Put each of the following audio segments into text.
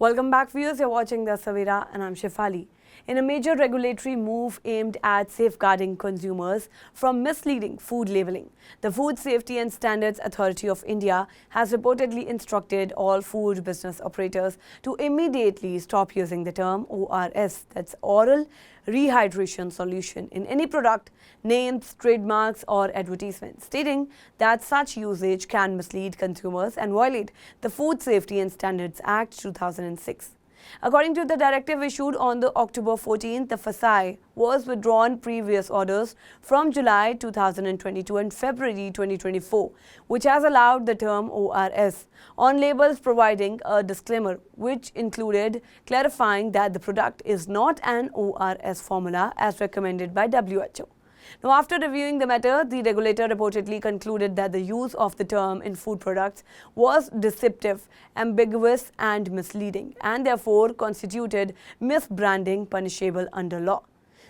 Welcome back, viewers. You're watching the Savera and I'm Shefali. In a major regulatory move aimed at safeguarding consumers from misleading food labeling, the Food Safety and Standards Authority of India has reportedly instructed all food business operators to immediately stop using the term ORS, that's Oral Rehydration Solution, in any product, names, trademarks or advertisements, stating that such usage can mislead consumers and violate the Food Safety and Standards Act 2006. According to the directive issued on the October 14th, the FSSAI was withdrawn previous orders from July 2022 and February 2024, which has allowed the term ORS on labels, providing a disclaimer which included clarifying that the product is not an ORS formula as recommended by WHO. Now, after reviewing the matter, the regulator reportedly concluded that the use of the term in food products was deceptive, ambiguous and misleading, and therefore constituted misbranding punishable under law.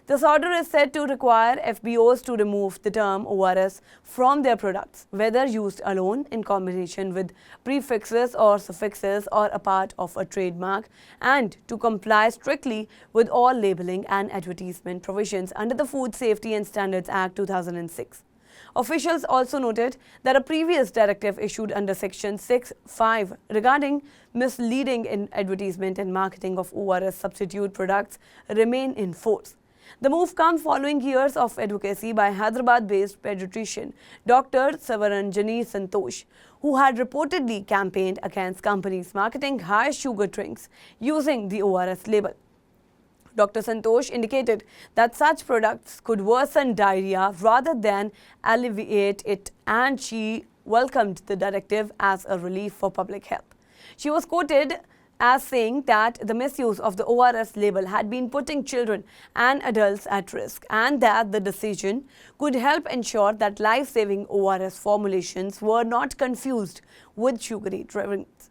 This order is said to require FBOs to remove the term ORS from their products, whether used alone, in combination with prefixes or suffixes, or a part of a trademark, and to comply strictly with all labeling and advertisement provisions under the Food Safety and Standards Act 2006. Officials also noted that a previous directive issued under Section 6(5) regarding misleading in advertisement and marketing of ORS substitute products remain in force. The move comes following years of advocacy by Hyderabad-based pediatrician Dr. Savera Times, who had reportedly campaigned against companies marketing high-sugar drinks using the ORS label. Dr. Santosh indicated that such products could worsen diarrhea rather than alleviate it, and she welcomed the directive as a relief for public health. She was quoted as saying that the misuse of the ORS label had been putting children and adults at risk, and that the decision could help ensure that life-saving ORS formulations were not confused with sugary drinks.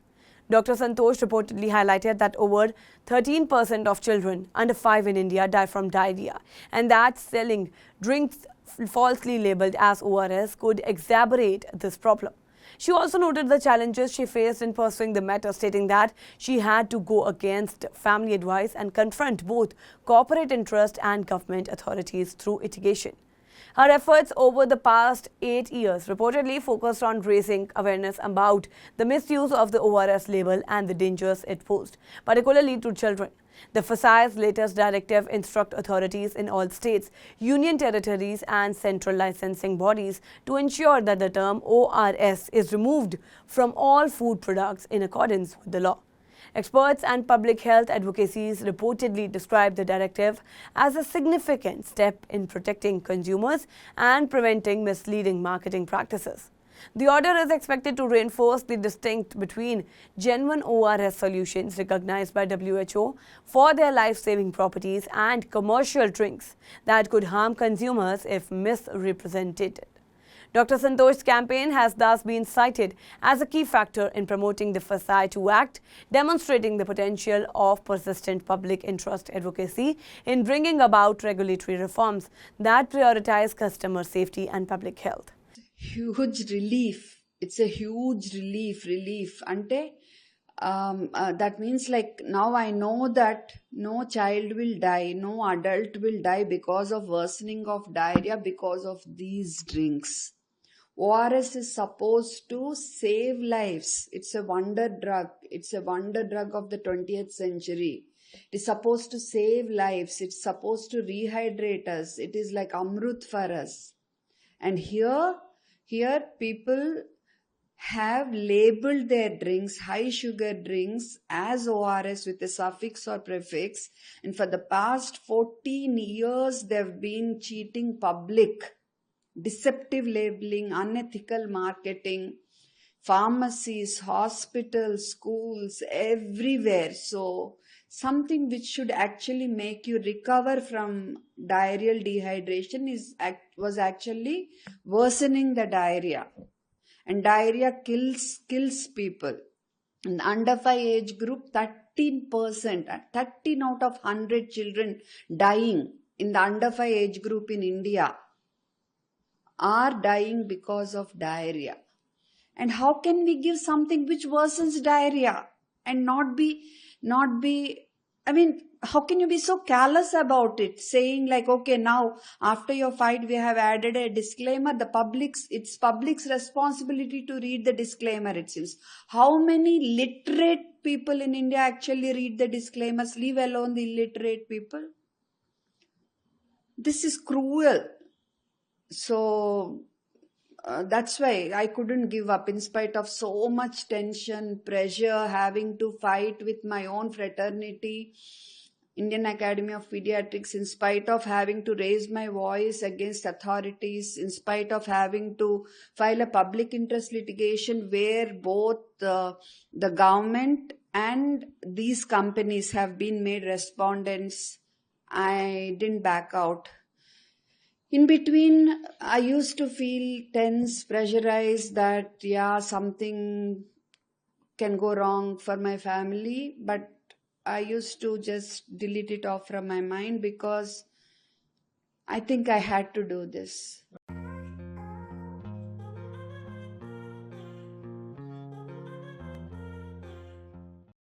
Dr. Santosh reportedly highlighted that over 13% of children under 5 in India die from diarrhea, and that selling drinks falsely labeled as ORS could exacerbate this problem. She also noted the challenges she faced in pursuing the matter, stating that she had to go against family advice and confront both corporate interest and government authorities through litigation. Her efforts over the past 8 years reportedly focused on raising awareness about the misuse of the ORS label and the dangers it posed, particularly to children. The FSSAI's latest directive instructs authorities in all states, union territories and central licensing bodies to ensure that the term ORS is removed from all food products in accordance with the law. Experts and public health advocacies reportedly describe the directive as a significant step in protecting consumers and preventing misleading marketing practices. The order is expected to reinforce the distinction between genuine ORS solutions recognized by WHO for their life-saving properties and commercial drinks that could harm consumers if misrepresented. Dr. Santosh's campaign has thus been cited as a key factor in promoting the FSSAI to act, demonstrating the potential of persistent public interest advocacy in bringing about regulatory reforms that prioritize customer safety and public health. Huge relief. It's a huge relief. Ante, that means like now I know that no child will die, no adult will die because of worsening of diarrhea because of these drinks. ORS is supposed to save lives. It's a wonder drug. It's a wonder drug of the 20th century. It is supposed to save lives. It's supposed to rehydrate us. It is like Amrut for us. And here people have labeled their drinks, high sugar drinks, as ORS with a suffix or prefix. And for the past 14 years, they've been cheating public. Deceptive labeling, unethical marketing, pharmacies, hospitals, schools, everywhere. So something which should actually make you recover from diarrheal dehydration was actually worsening the diarrhea. And diarrhea kills people. In the under 5 age group, 13%, 13 out of 100 children dying in the under 5 age group in India are dying because of diarrhea. And how can we give something which worsens diarrhea and not be not be, I mean, how can you be so callous about it? Saying like, okay, now after your fight, we have added a disclaimer. It's public's responsibility to read the disclaimer, it seems. How many literate people in India actually read the disclaimers, leave alone the illiterate people? This is cruel. So that's why I couldn't give up in spite of so much tension, pressure, having to fight with my own fraternity, Indian Academy of Pediatrics, in spite of having to raise my voice against authorities, in spite of having to file a public interest litigation where both the government and these companies have been made respondents. I didn't back out. In between, I used to feel tense, pressurized that, yeah, something can go wrong for my family, but I used to just delete it off from my mind because I think I had to do this.